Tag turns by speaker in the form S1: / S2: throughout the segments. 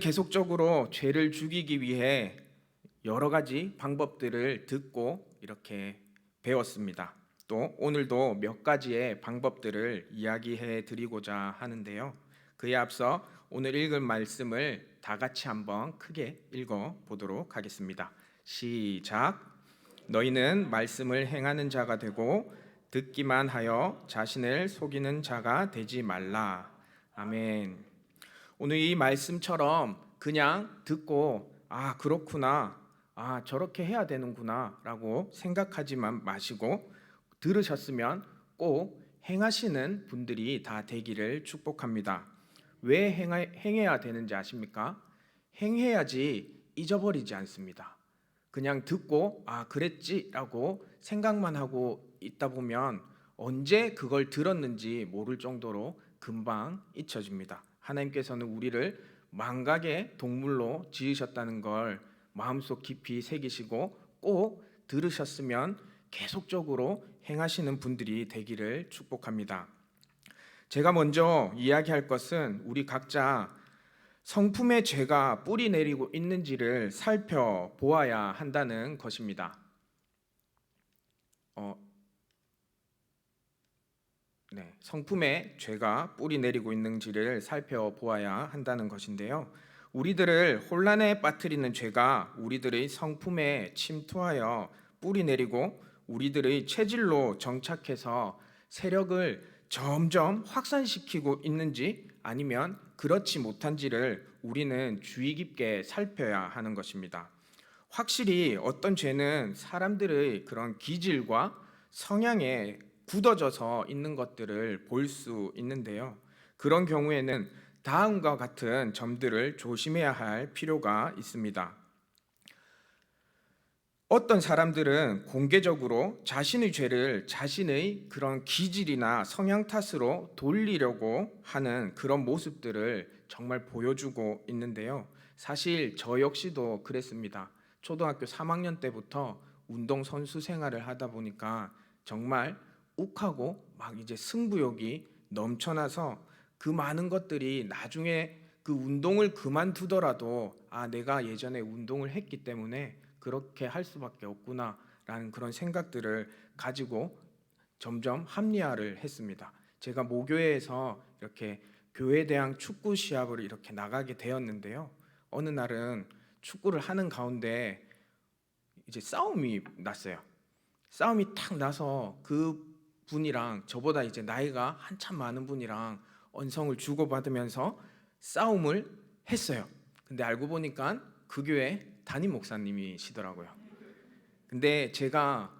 S1: 계속적으로 죄를 죽이기 위해 여러 가지 방법들을 듣고 이렇게 배웠습니다. 또 오늘도 몇 가지의 방법들을 이야기해 드리고자 하는데요. 그에 앞서 오늘 읽을 말씀을 다 같이 한번 크게 읽어 보도록 하겠습니다. 시작. 너희는 말씀을 행하는 자가 되고 듣기만 하여 자신을 속이는 자가 되지 말라. 아멘. 오늘 이 말씀처럼 그냥 듣고 그렇구나, 저렇게 해야 되는구나 라고 생각하지만 마시고 들으셨으면 꼭 행하시는 분들이 다 되기를 축복합니다. 왜 행해야 되는지 아십니까? 행해야지 잊어버리지 않습니다. 그냥 듣고 그랬지라고 생각만 하고 있다 보면 언제 그걸 들었는지 모를 정도로 금방 잊혀집니다. 하나님께서는 우리를 망각의 동물로 지으셨다는 걸 마음속 깊이 새기시고 꼭 들으셨으면 계속적으로 행하시는 분들이 되기를 축복합니다. 제가 먼저 이야기할 것은 우리 각자 성품의 죄가 뿌리 내리고 있는지를 살펴보아야 한다는 것입니다. 성품의 죄가 뿌리 내리고 있는지를 살펴보아야 한다는 것인데요. 우리들을 혼란에 빠뜨리는 죄가 우리들의 성품에 침투하여 뿌리 내리고 우리들의 체질로 정착해서 세력을 점점 확산시키고 있는지 아니면 그렇지 못한지를 우리는 주의 깊게 살펴야 하는 것입니다. 확실히 어떤 죄는 사람들의 그런 기질과 성향에 굳어져서 있는 것들을 볼 수 있는데요. 그런 경우에는 다음과 같은 점들을 조심해야 할 필요가 있습니다. 어떤 사람들은 공개적으로 자신의 죄를 자신의 그런 기질이나 성향 탓으로 돌리려고 하는 그런 모습들을 정말 보여주고 있는데요. 사실 저 역시도 그랬습니다. 초등학교 3학년 때부터 운동 선수 생활을 하다 보니까 정말 욱하고 막 이제 승부욕이 넘쳐나서 그 많은 것들이 나중에 그 운동을 그만두더라도 내가 예전에 운동을 했기 때문에 그렇게 할 수밖에 없구나라는 그런 생각들을 가지고 점점 합리화를 했습니다. 제가 모교회에서 이렇게 교회 대항 축구 시합을 이렇게 나가게 되었는데요. 어느 날은 축구를 하는 가운데 이제 싸움이 났어요. 싸움이 탁 나서 그 분이랑 저보다 이제 나이가 한참 많은 분이랑 언성을 주고받으면서 싸움을 했어요. 근데 알고 보니까 그 교회 담임 목사님이시더라고요. 근데 제가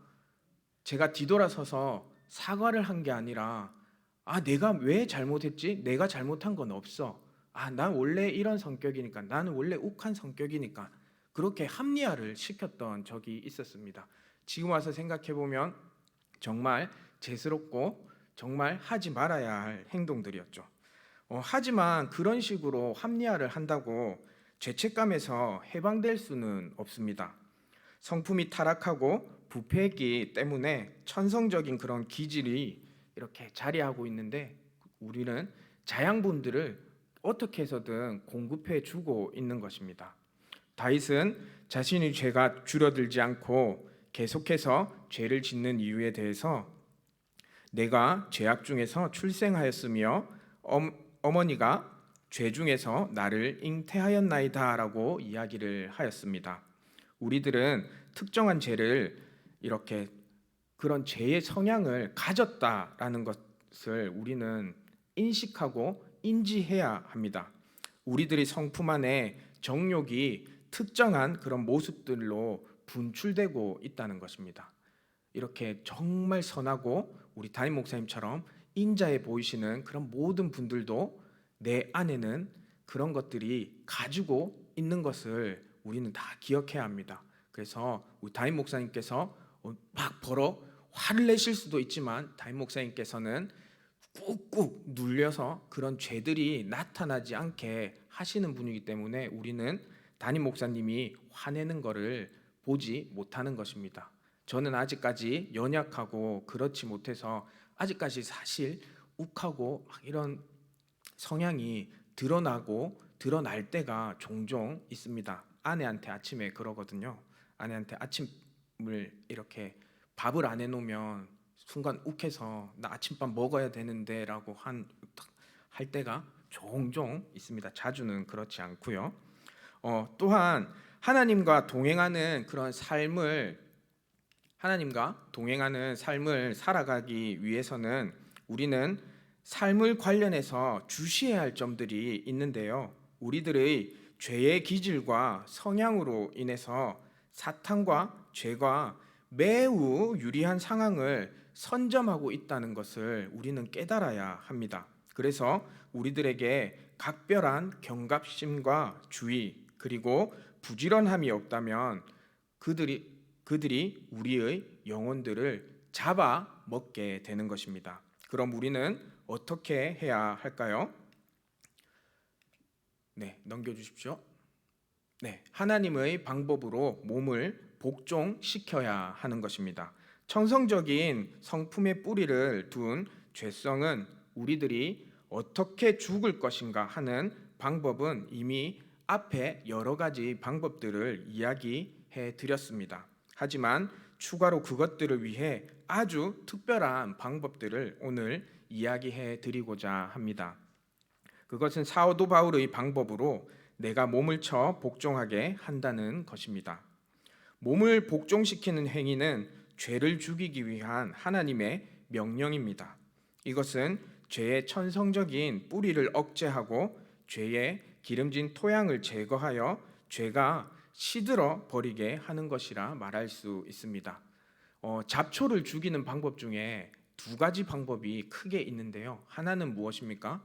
S1: 뒤돌아서서 사과를 한 게 아니라 내가 왜 잘못했지? 내가 잘못한 건 없어. 난 원래 이런 성격이니까, 나는 원래 욱한 성격이니까 그렇게 합리화를 시켰던 적이 있었습니다. 지금 와서 생각해 보면 정말 죄스럽고 정말 하지 말아야 할 행동들이었죠. 하지만 그런 식으로 합리화를 한다고 죄책감에서 해방될 수는 없습니다. 성품이 타락하고 부패했기 때문에 천성적인 그런 기질이 이렇게 자리하고 있는데 우리는 자양분들을 어떻게 해서든 공급해 주고 있는 것입니다. 다윗은 자신의 죄가 줄어들지 않고 계속해서 죄를 짓는 이유에 대해서 내가 죄악 중에서 출생하였으며 어머니가 죄 중에서 나를 잉태하였나이다 라고 이야기를 하였습니다. 우리들은 특정한 죄를 이렇게 그런 죄의 성향을 가졌다라는 것을 우리는 인식하고 인지해야 합니다. 우리들의 성품 안에 정욕이 특정한 그런 모습들로 분출되고 있다는 것입니다. 이렇게 정말 선하고 우리 담임 목사님처럼 인자해 보이시는 그런 모든 분들도 내 안에는 그런 것들이 가지고 있는 것을 우리는 다 기억해야 합니다. 그래서 우리 담임 목사님께서 막 벌어 화를 내실 수도 있지만 담임 목사님께서는 꾹꾹 눌려서 그런 죄들이 나타나지 않게 하시는 분이기 때문에 우리는 담임 목사님이 화내는 것을 보지 못하는 것입니다. 저는 아직까지 연약하고 그렇지 못해서 아직까지 사실 욱하고 이런 성향이 드러나고 드러날 때가 종종 있습니다. 아내한테 아침에 그러거든요. 아내한테 아침을 이렇게 밥을 안 해놓으면 순간 욱해서 나 아침밥 먹어야 되는데라고 할 때가 종종 있습니다. 자주는 그렇지 않고요. 또한 하나님과 동행하는 삶을 살아가기 위해서는 우리는 삶을 관련해서 주시해야 할 점들이 있는데요. 우리들의 죄의 기질과 성향으로 인해서 사탄과 죄가 매우 유리한 상황을 선점하고 있다는 것을 우리는 깨달아야 합니다. 그래서 우리들에게 각별한 경각심과 주의 그리고 부지런함이 없다면 그들이 우리의 영혼들을 잡아 먹게 되는 것입니다. 그럼 우리는 어떻게 해야 할까요? 네, 넘겨주십시오. 네, 하나님의 방법으로 몸을 복종시켜야 하는 것입니다. 천성적인 성품의 뿌리를 둔 죄성은 우리들이 어떻게 죽을 것인가 하는 방법은 이미 앞에 여러 가지 방법들을 이야기해 드렸습니다. 하지만 추가로 그것들을 위해 아주 특별한 방법들을 오늘 이야기해 드리고자 합니다. 그것은 사도 바울의 방법으로 내가 몸을 쳐 복종하게 한다는 것입니다. 몸을 복종시키는 행위는 죄를 죽이기 위한 하나님의 명령입니다. 이것은 죄의 천성적인 뿌리를 억제하고 죄의 기름진 토양을 제거하여 죄가 시들어 버리게 하는 것이라 말할 수 있습니다. 잡초를 죽이는 방법 중에 두 가지 방법이 크게 있는데요. 하나는 무엇입니까?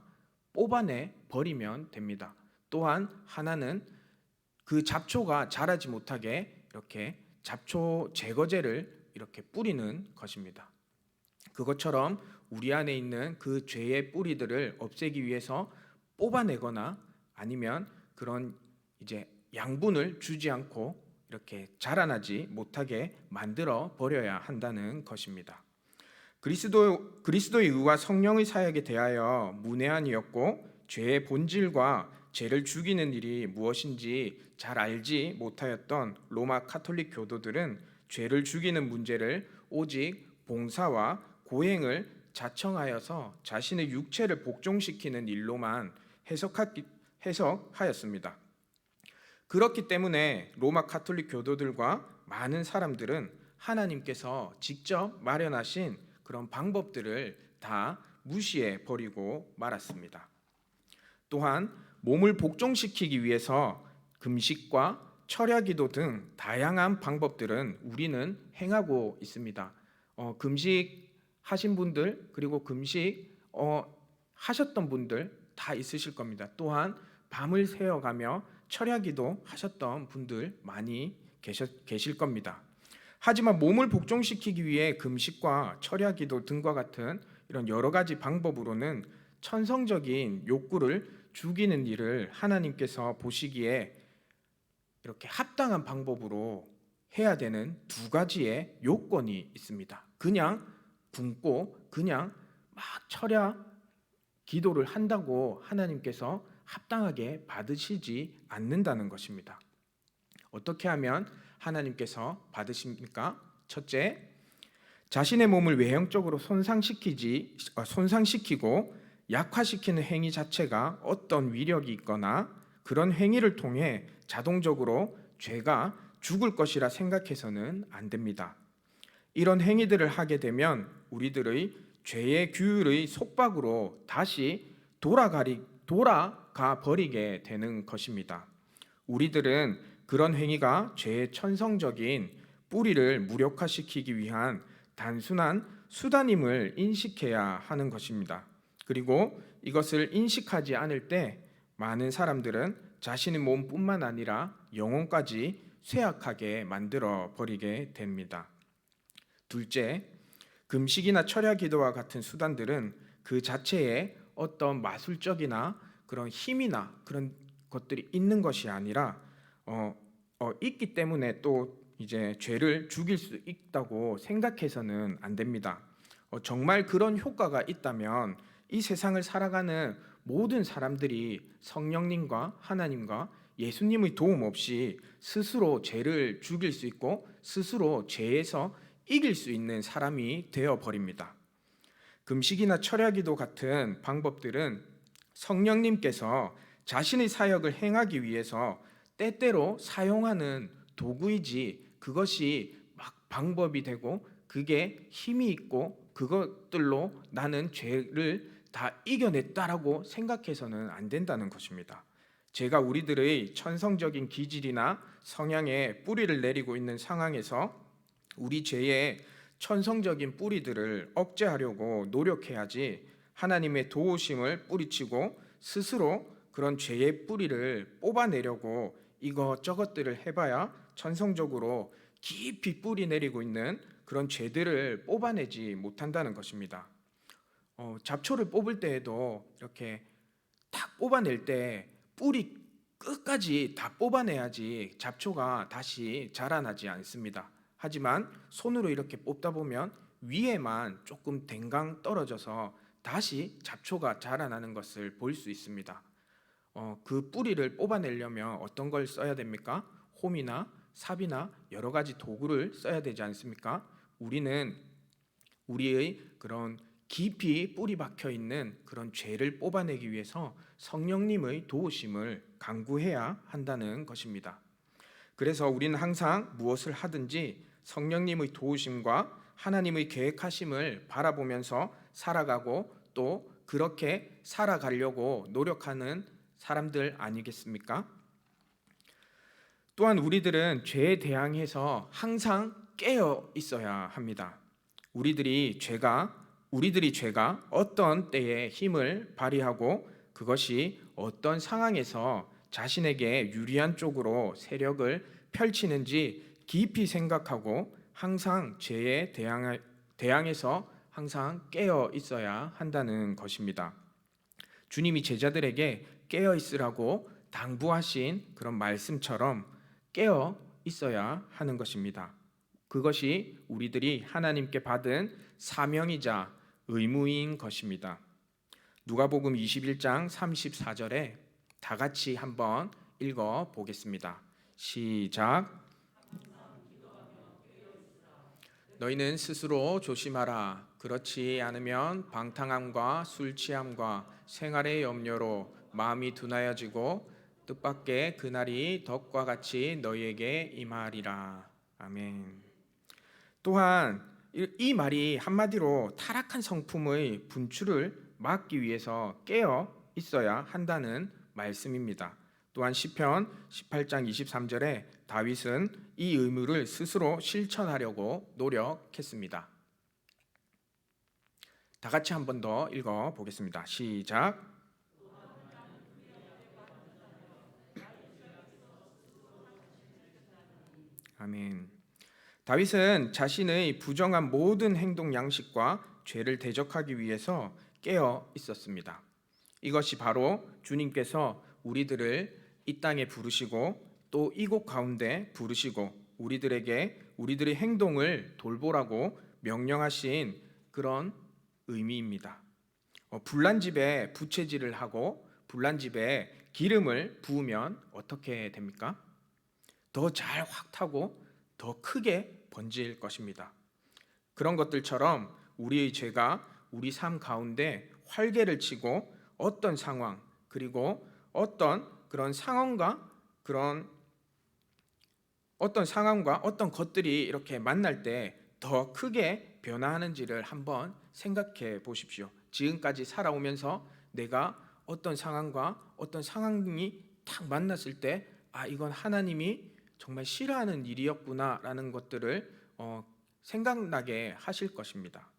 S1: 뽑아내 버리면 됩니다. 또한 하나는 그 잡초가 자라지 못하게 이렇게 잡초 제거제를 이렇게 뿌리는 것입니다. 그것처럼 우리 안에 있는 그 죄의 뿌리들을 없애기 위해서 뽑아내거나 아니면 그런 이제 양분을 주지 않고 이렇게 자라나지 못하게 만들어 버려야 한다는 것입니다. 그리스도의 의와 성령의 사역에 대하여 문외한이었고 죄의 본질과 죄를 죽이는 일이 무엇인지 잘 알지 못하였던 로마 카톨릭 교도들은 죄를 죽이는 문제를 오직 봉사와 고행을 자청하여서 자신의 육체를 복종시키는 일로만 해석하였습니다. 그렇기 때문에 로마 카톨릭 교도들과 많은 사람들은 하나님께서 직접 마련하신 그런 방법들을 다 무시해 버리고 말았습니다. 또한 몸을 복종시키기 위해서 금식과 철야기도 등 다양한 방법들은 우리는 행하고 있습니다. 금식하신 분들 그리고 금식 하셨던 분들 다 있으실 겁니다. 또한 밤을 새어가며 철야기도 하셨던 분들 많이 계실 겁니다. 하지만 몸을 복종시키기 위해 금식과 철야기도 등과 같은 이런 여러 가지 방법으로는 천성적인 욕구를 죽이는 일을 하나님께서 보시기에 이렇게 합당한 방법으로 해야 되는 두 가지의 요건이 있습니다. 그냥 굶고 그냥 막 철야 기도를 한다고 하나님께서 합당하게 받으시지 않는다는 것입니다. 어떻게 하면 하나님께서 받으십니까? 첫째, 자신의 몸을 외형적으로 손상시키고 약화시키는 행위 자체가 어떤 위력이 있거나 그런 행위를 통해 자동적으로 죄가 죽을 것이라 생각해서는 안 됩니다. 이런 행위들을 하게 되면 우리들의 죄의 규율의 속박으로 다시 돌아가 버리게 되는 것입니다. 우리들은 그런 행위가 죄의 천성적인 뿌리를 무력화시키기 위한 단순한 수단임을 인식해야 하는 것입니다. 그리고 이것을 인식하지 않을 때 많은 사람들은 자신의 몸뿐만 아니라 영혼까지 쇠약하게 만들어 버리게 됩니다. 둘째, 금식이나 철야기도와 같은 수단들은 그 자체에 어떤 마술적이나 그런 힘이나 그런 것들이 있는 것이 아니라 있기 때문에 또 이제 죄를 죽일 수 있다고 생각해서는 안 됩니다. 정말 그런 효과가 있다면 이 세상을 살아가는 모든 사람들이 성령님과 하나님과 예수님의 도움 없이 스스로 죄를 죽일 수 있고 스스로 죄에서 이길 수 있는 사람이 되어 버립니다. 금식이나 철야기도 같은 방법들은 성령님께서 자신의 사역을 행하기 위해서 때때로 사용하는 도구이지, 그것이 막 방법이 되고 그게 힘이 있고 그것들로 나는 죄를 다 이겨냈다라고 생각해서는 안 된다는 것입니다. 제가 우리들의 천성적인 기질이나 성향에 뿌리를 내리고 있는 상황에서 우리 죄의 천성적인 뿌리들을 억제하려고 노력해야지, 하나님의 도우심을 뿌리치고 스스로 그런 죄의 뿌리를 뽑아내려고 이것저것들을 해봐야 천성적으로 깊이 뿌리 내리고 있는 그런 죄들을 뽑아내지 못한다는 것입니다. 잡초를 뽑을 때에도 이렇게 딱 뽑아낼 때 뿌리 끝까지 다 뽑아내야지 잡초가 다시 자라나지 않습니다. 하지만 손으로 이렇게 뽑다 보면 위에만 조금 댕강 떨어져서 다시 잡초가 자라나는 것을 볼 수 있습니다. 그 뿌리를 뽑아내려면 어떤 걸 써야 됩니까? 홈이나 삽이나 여러 가지 도구를 써야 되지 않습니까? 우리는 우리의 그런 깊이 뿌리 박혀 있는 그런 죄를 뽑아내기 위해서 성령님의 도우심을 간구해야 한다는 것입니다. 그래서 우리는 항상 무엇을 하든지 성령님의 도우심과 하나님의 계획하심을 바라보면서 살아가고 또 그렇게 살아가려고 노력하는 사람들 아니겠습니까? 또한 우리들은 죄에 대항해서 항상 깨어 있어야 합니다. 우리들이 죄가 어떤 때에 힘을 발휘하고 그것이 어떤 상황에서 자신에게 유리한 쪽으로 세력을 펼치는지 깊이 생각하고 항상 죄에 대항해서 항상 깨어 있어야 한다는 것입니다. 주님이 제자들에게 깨어 있으라고 당부하신 그런 말씀처럼 깨어 있어야 하는 것입니다. 그것이 우리들이 하나님께 받은 사명이자 의무인 것입니다. 누가복음 21장 34절에 다 같이 한번 읽어 보겠습니다. 시작. 너희는 스스로 조심하라. 그렇지 않으면 방탕함과 술 취함과 생활의 염려로 마음이 둔하여지고 뜻밖의 그날이 덕과 같이 너희에게 임하리라. 아멘. 또한 이 말이 한마디로 타락한 성품의 분출을 막기 위해서 깨어 있어야 한다는 말씀입니다. 또한 시편 18장 23절에 다윗은 이 의무를 스스로 실천하려고 노력했습니다. 다 같이 한 번 더 읽어 보겠습니다. 시작. 아멘. 다윗은 자신의 부정한 모든 행동 양식과 죄를 대적하기 위해서 깨어 있었습니다. 이것이 바로 주님께서 우리들을 이 땅에 부르시고 또 이곳 가운데 부르시고 우리들에게 우리들의 행동을 돌보라고 명령하신 그런 의미입니다. 불난 집에 부채질을 하고 불난 집에 기름을 부으면 어떻게 됩니까? 더 잘 확 타고 더 크게 번질 것입니다. 그런 것들처럼 우리의 죄가 우리 삶 가운데 활개를 치고 어떤 상황 그리고 어떤 상황과 어떤 것들이 이렇게 만날 때 더 크게 변화하는지를 한번 생각해 보십시오. 지금까지 살아오면서 내가 어떤 상황과 어떤 상황이 딱 만났을 때 이건 하나님이 정말 싫어하는 일이었구나라는 것들을 생각나게 하실 것입니다.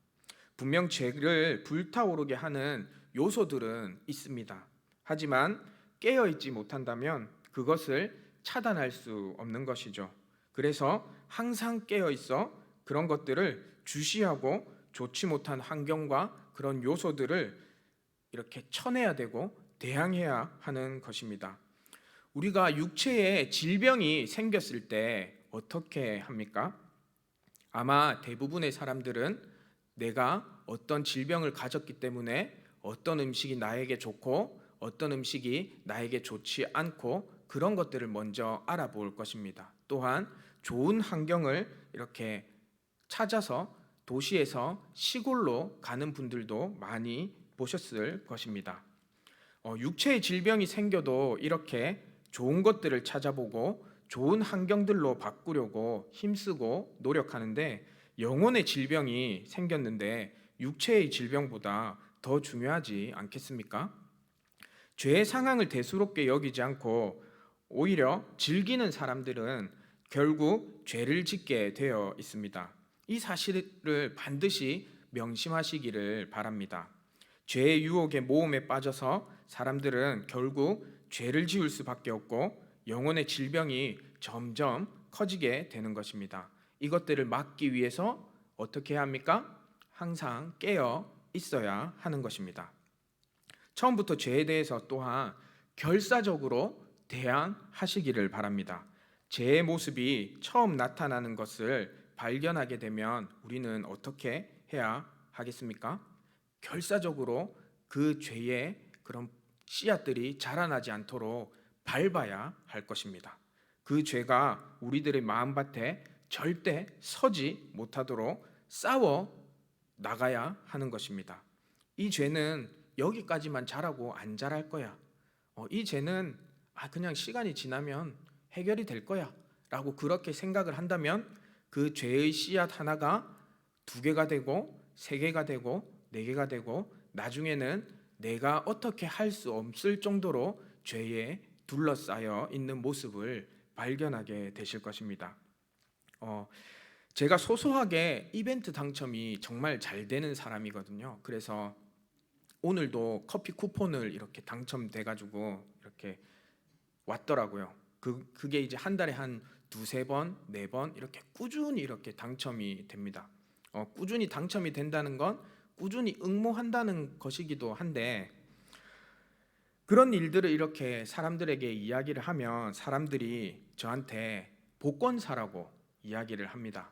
S1: 분명 죄를 불타오르게 하는 요소들은 있습니다. 하지만 깨어있지 못한다면 그것을 차단할 수 없는 것이죠. 그래서 항상 깨어있어 그런 것들을 주시하고 좋지 못한 환경과 그런 요소들을 이렇게 쳐내야 되고 대항해야 하는 것입니다. 우리가 육체에 질병이 생겼을 때 어떻게 합니까? 아마 대부분의 사람들은 내가 어떤 질병을 가졌기 때문에 어떤 음식이 나에게 좋고 어떤 음식이 나에게 좋지 않고 그런 것들을 먼저 알아볼 것입니다. 또한 좋은 환경을 이렇게 찾아서 도시에서 시골로 가는 분들도 많이 보셨을 것입니다. 육체의 질병이 생겨도 이렇게 좋은 것들을 찾아보고 좋은 환경들로 바꾸려고 힘쓰고 노력하는데, 영혼의 질병이 생겼는데 육체의 질병보다 더 중요하지 않겠습니까? 죄의 상황을 대수롭게 여기지 않고 오히려 즐기는 사람들은 결국 죄를 짓게 되어 있습니다. 이 사실을 반드시 명심하시기를 바랍니다. 죄의 유혹의 모험에 빠져서 사람들은 결국 죄를 지을 수밖에 없고 영혼의 질병이 점점 커지게 되는 것입니다. 이것들을 막기 위해서 어떻게 해야 합니까? 항상 깨어 있어야 하는 것입니다. 처음부터 죄에 대해서 또한 결사적으로 대항하시기를 바랍니다. 죄의 모습이 처음 나타나는 것을 발견하게 되면 우리는 어떻게 해야 하겠습니까? 결사적으로 그 죄의 그런 씨앗들이 자라나지 않도록 밟아야 할 것입니다. 그 죄가 우리들의 마음밭에 절대 서지 못하도록 싸워 나가야 하는 것입니다. 이 죄는 여기까지만 자라고 안 자랄 거야. 이 죄는 그냥 시간이 지나면 해결이 될 거야 라고 그렇게 생각을 한다면 그 죄의 씨앗 하나가 2개가 되고 3개가 되고 4개가 되고 나중에는 내가 어떻게 할 수 없을 정도로 죄에 둘러싸여 있는 모습을 발견하게 되실 것입니다. 제가 소소하게 이벤트 당첨이 정말 잘 되는 사람이거든요. 그래서 오늘도 커피 쿠폰을 이렇게 당첨돼 가지고 이렇게 왔더라고요. 그게 이제 한 달에 한 2-3번, 4번 이렇게 꾸준히 이렇게 당첨이 됩니다. 꾸준히 당첨이 된다는 건 꾸준히 응모한다는 것이기도 한데, 그런 일들을 이렇게 사람들에게 이야기를 하면 사람들이 저한테 복권 사라고 이야기를 합니다.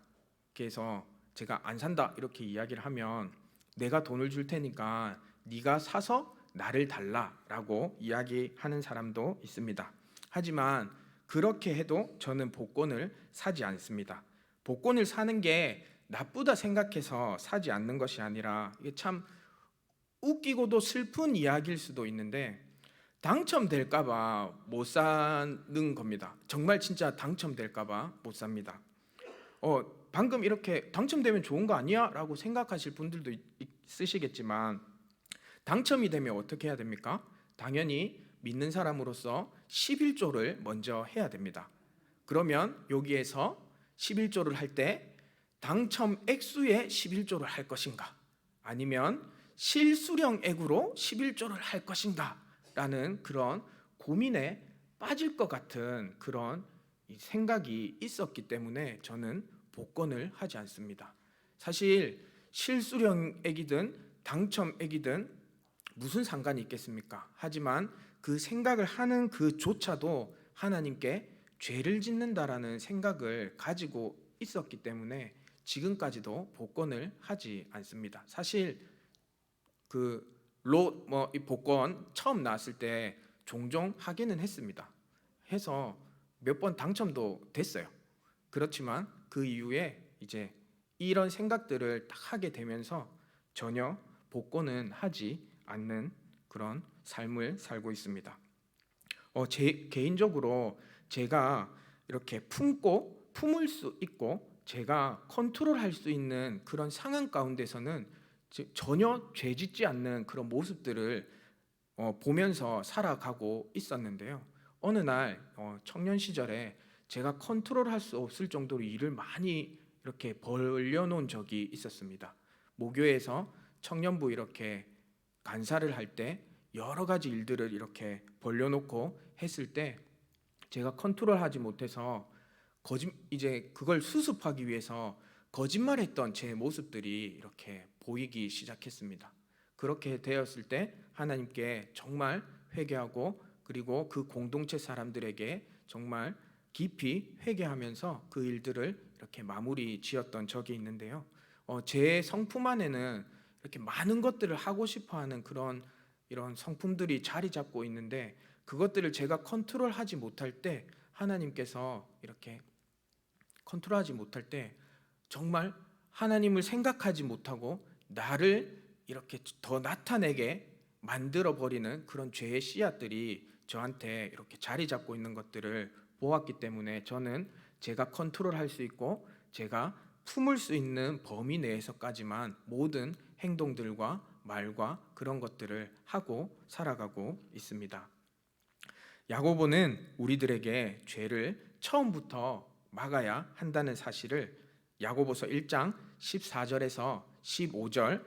S1: 그래서 제가 안 산다 이렇게 이야기를 하면 내가 돈을 줄 테니까 네가 사서 나를 달라라고 이야기하는 사람도 있습니다. 하지만 그렇게 해도 저는 복권을 사지 않습니다. 복권을 사는 게 나쁘다 생각해서 사지 않는 것이 아니라, 이게 참 웃기고도 슬픈 이야기일 수도 있는데 당첨될까봐 못 사는 겁니다. 정말 진짜 당첨될까봐 못 삽니다. 방금 이렇게 당첨되면 좋은 거 아니야? 라고 생각하실 분들도 있으시겠지만, 당첨이 되면 어떻게 해야 됩니까? 당연히 믿는 사람으로서 11조를 먼저 해야 됩니다. 그러면 여기에서 11조를 할 때 당첨 액수의 11조를 할 것인가, 아니면 실수령액으로 11조를 할 것인가 라는 그런 고민에 빠질 것 같은 그런 생각이 있었기 때문에 저는 복권을 하지 않습니다. 사실 실수령액이든 당첨액이든 무슨 상관이 있겠습니까? 하지만 그 생각을 하는 그조차도 하나님께 죄를 짓는다라는 생각을 가지고 있었기 때문에 지금까지도 복권을 하지 않습니다. 사실 이 복권 처음 나왔을 때 종종 하기는 했습니다. 해서 몇 번 당첨도 됐어요. 그렇지만 그 이후에 이제 이런 생각들을 딱 하게 되면서 전혀 복권은 하지 않는 그런 삶을 살고 있습니다. 제 개인적으로 제가 이렇게 품을 수 있고 제가 컨트롤할 수 있는 그런 상황 가운데서는 전혀 죄짓지 않는 그런 모습들을 보면서 살아가고 있었는데요. 어느 날 청년 시절에 제가 컨트롤할 수 없을 정도로 일을 많이 이렇게 벌려놓은 적이 있었습니다. 모교에서 청년부 이렇게 간사를 할 때 여러 가지 일들을 이렇게 벌려놓고 했을 때 제가 컨트롤하지 못해서 이제 그걸 수습하기 위해서 거짓말했던 제 모습들이 이렇게 보이기 시작했습니다. 그렇게 되었을 때 하나님께 정말 회개하고, 그리고 그 공동체 사람들에게 정말 깊이 회개하면서 그 일들을 이렇게 마무리 지었던 적이 있는데요. 제 성품 안에는 이렇게 많은 것들을 하고 싶어하는 그런 이런 성품들이 자리 잡고 있는데, 그것들을 제가 컨트롤하지 못할 때, 하나님께서 이렇게 컨트롤하지 못할 때 정말 하나님을 생각하지 못하고 나를 이렇게 더 나타내게 만들어 버리는 그런 죄의 씨앗들이 저한테 이렇게 자리 잡고 있는 것들을 보았기 때문에, 저는 제가 컨트롤할 수 있고 제가 품을 수 있는 범위 내에서까지만 모든 행동들과 말과 그런 것들을 하고 살아가고 있습니다. 야고보는 우리들에게 죄를 처음부터 막아야 한다는 사실을 야고보서 1장 14절에서 15절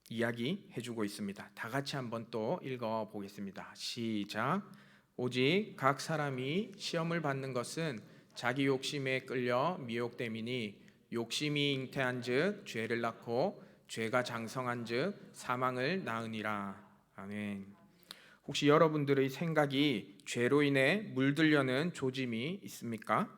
S1: 이야기해 주고 있습니다. 다 같이 한번 또 읽어 보겠습니다. 시작. 오직 각 사람이 시험을 받는 것은 자기 욕심에 끌려 미혹됨이니, 욕심이 잉태한즉 죄를 낳고 죄가 장성한즉 사망을 낳으니라. 아멘. 혹시 여러분들의 생각이 죄로 인해 물들려는 조짐이 있습니까?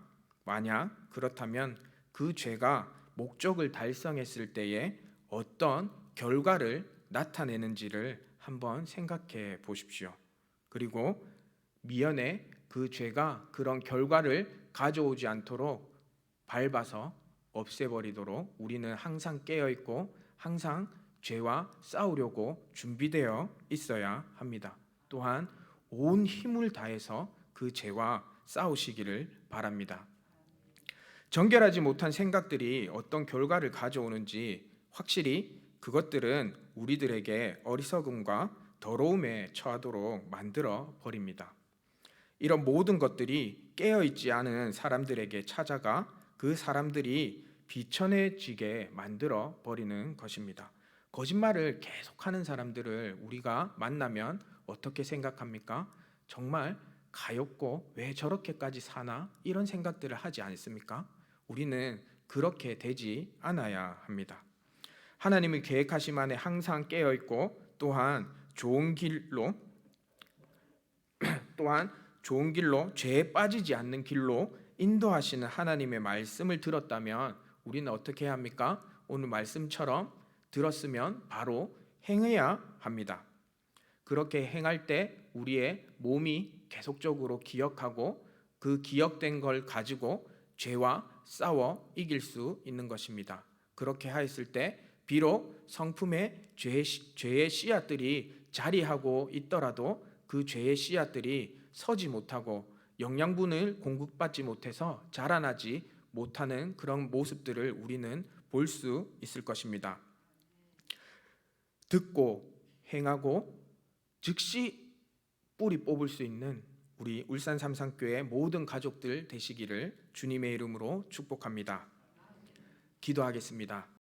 S1: 만약 그렇다면 그 죄가 목적을 달성했을 때에 어떤 결과를 나타내는지를 한번 생각해 보십시오. 그리고 미연에 그 죄가 그런 결과를 가져오지 않도록 밟아서 없애버리도록 우리는 항상 깨어있고 항상 죄와 싸우려고 준비되어 있어야 합니다. 또한 온 힘을 다해서 그 죄와 싸우시기를 바랍니다. 정결하지 못한 생각들이 어떤 결과를 가져오는지, 확실히 그것들은 우리들에게 어리석음과 더러움에 처하도록 만들어 버립니다. 이런 모든 것들이 깨어있지 않은 사람들에게 찾아가 그 사람들이 비천해지게 만들어 버리는 것입니다. 거짓말을 계속하는 사람들을 우리가 만나면 어떻게 생각합니까? 정말 가엾고 왜 저렇게까지 사나? 이런 생각들을 하지 않습니까? 우리는 그렇게 되지 않아야 합니다. 하나님의 계획하심 안에 항상 깨어있고 또한 좋은 길로 죄에 빠지지 않는 길로 인도하시는 하나님의 말씀을 들었다면 우리는 어떻게 해야 합니까? 오늘 말씀처럼 들었으면 바로 행해야 합니다. 그렇게 행할 때 우리의 몸이 계속적으로 기억하고 그 기억된 걸 가지고 죄와 싸워 이길 수 있는 것입니다. 그렇게 하였을 때 비록 성품의 죄의 씨앗들이 자리하고 있더라도 그 죄의 씨앗들이 서지 못하고 영양분을 공급받지 못해서 자라나지 못하는 그런 모습들을 우리는 볼 수 있을 것입니다. 듣고 행하고 즉시 뿌리 뽑을 수 있는 우리 울산 삼성교회 모든 가족들 되시기를 주님의 이름으로 축복합니다. 기도하겠습니다.